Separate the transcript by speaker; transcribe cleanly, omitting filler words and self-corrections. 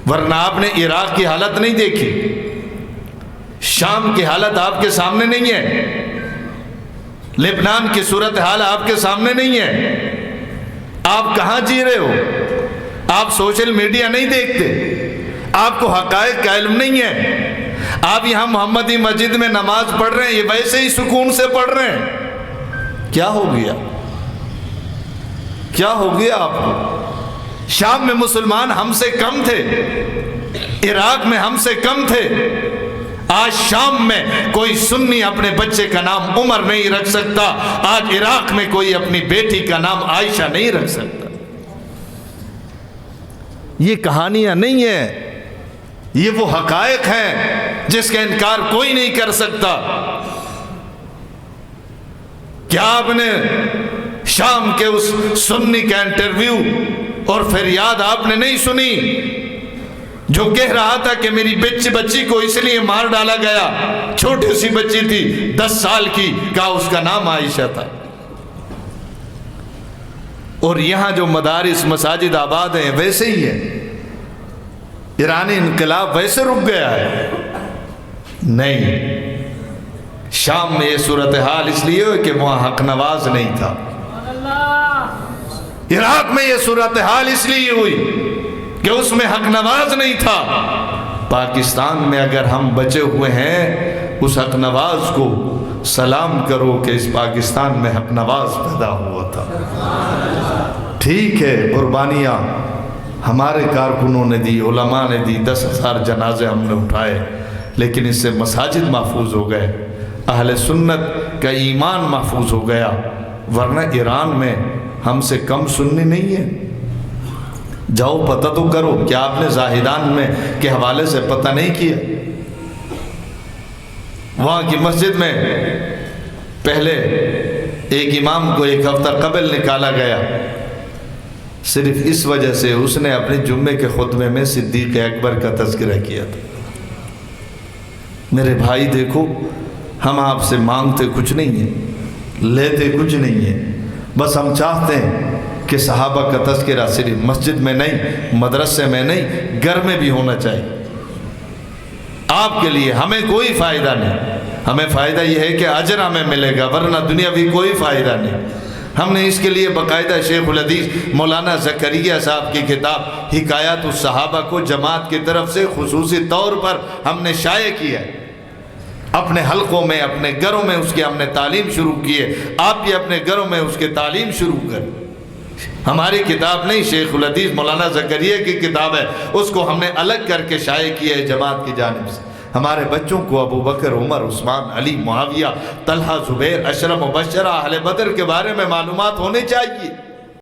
Speaker 1: ورنہ آپ نے عراق کی حالت نہیں دیکھی، شام کی حالت آپ کے سامنے نہیں ہے، لبنان کی صورتحال آپ کے سامنے نہیں ہے، آپ کہاں جی رہے ہو؟ آپ سوشل میڈیا نہیں دیکھتے، آپ کو حقائق کا علم نہیں ہے، آپ یہاں محمدی مسجد میں نماز پڑھ رہے ہیں، یہ ویسے ہی سکون سے پڑھ رہے ہیں۔ کیا ہو گیا؟ کیا ہو گیا آپ کو؟ شام میں مسلمان ہم سے کم تھے، عراق میں ہم سے کم تھے، آج شام میں کوئی سنی اپنے بچے کا نام عمر نہیں رکھ سکتا، آج عراق میں کوئی اپنی بیٹی کا نام عائشہ نہیں رکھ سکتا۔ یہ کہانیاں نہیں ہیں، یہ وہ حقائق ہیں جس کا انکار کوئی نہیں کر سکتا۔ کیا آپ نے شام کے اس سنی کا انٹرویو اور فریاد آپ نے نہیں سنی جو کہہ رہا تھا کہ میری بچی کو اس لیے مار ڈالا گیا، چھوٹی سی بچی تھی 10 سال کی، کہا اس کا نام عائشہ تھا۔ اور یہاں جو مدارس مساجد آباد ہیں ویسے ہی ہے، ایرانی انقلاب ویسے رک گیا ہے؟ نہیں، شام میں یہ صورتحال اس لیے ہوئی کہ وہاں حق نواز نہیں تھا، عراق میں یہ صورتحال اس لیے ہوئی کہ اس میں حق نواز نہیں تھا۔ پاکستان میں اگر ہم بچے ہوئے ہیں، اس حق نواز کو سلام کرو کہ اس پاکستان میں حق نواز پیدا ہوا تھا۔ ٹھیک ہے، قربانیاں ہمارے کارکنوں نے دی، علماء نے دی، 10,000 جنازے ہم نے اٹھائے، لیکن اس سے مساجد محفوظ ہو گئے، اہل سنت کا ایمان محفوظ ہو گیا، ورنہ ایران میں ہم سے کم سنی نہیں ہے۔ جاؤ پتہ تو کرو، کیا آپ نے زاہدان میں کے حوالے سے پتہ نہیں کیا؟ وہاں کی مسجد میں پہلے ایک امام کو 1 ہفتہ قبل نکالا گیا، صرف اس وجہ سے اس نے اپنے جمعے کے خطبے میں صدیق اکبر کا تذکرہ کیا تھا۔ میرے بھائی دیکھو، ہم آپ سے مانگتے کچھ نہیں ہیں، لیتے کچھ نہیں ہیں، بس ہم چاہتے ہیں کہ صحابہ کا تذکرہ صرف مسجد میں نہیں، مدرسے میں نہیں، گھر میں بھی ہونا چاہیے۔ آپ کے لیے ہمیں کوئی فائدہ نہیں، ہمیں فائدہ یہ ہے کہ اجر ہمیں ملے گا، ورنہ دنیاوی کوئی فائدہ نہیں۔ ہم نے اس کے لیے باقاعدہ شیخ الحدیث مولانا زکریا صاحب کی کتاب حکایات الصحابہ کو جماعت کی طرف سے خصوصی طور پر ہم نے شائع کیا ہے، اپنے حلقوں میں، اپنے گھروں میں اس کی ہم نے تعلیم شروع کی ہے، آپ بھی اپنے گھروں میں اس کی تعلیم شروع کریں۔ ہماری کتاب نہیں، شیخ الحدیث مولانا زکریا کی کتاب ہے، اس کو ہم نے الگ کر کے شائع کیا ہے جماعت کی جانب سے۔ ہمارے بچوں کو ابو بکر، عمر، عثمان، علی، معاویہ، طلحہ، زبیر، عشرہ مبشرہ، اہل بدر کے بارے میں معلومات ہونی چاہیے۔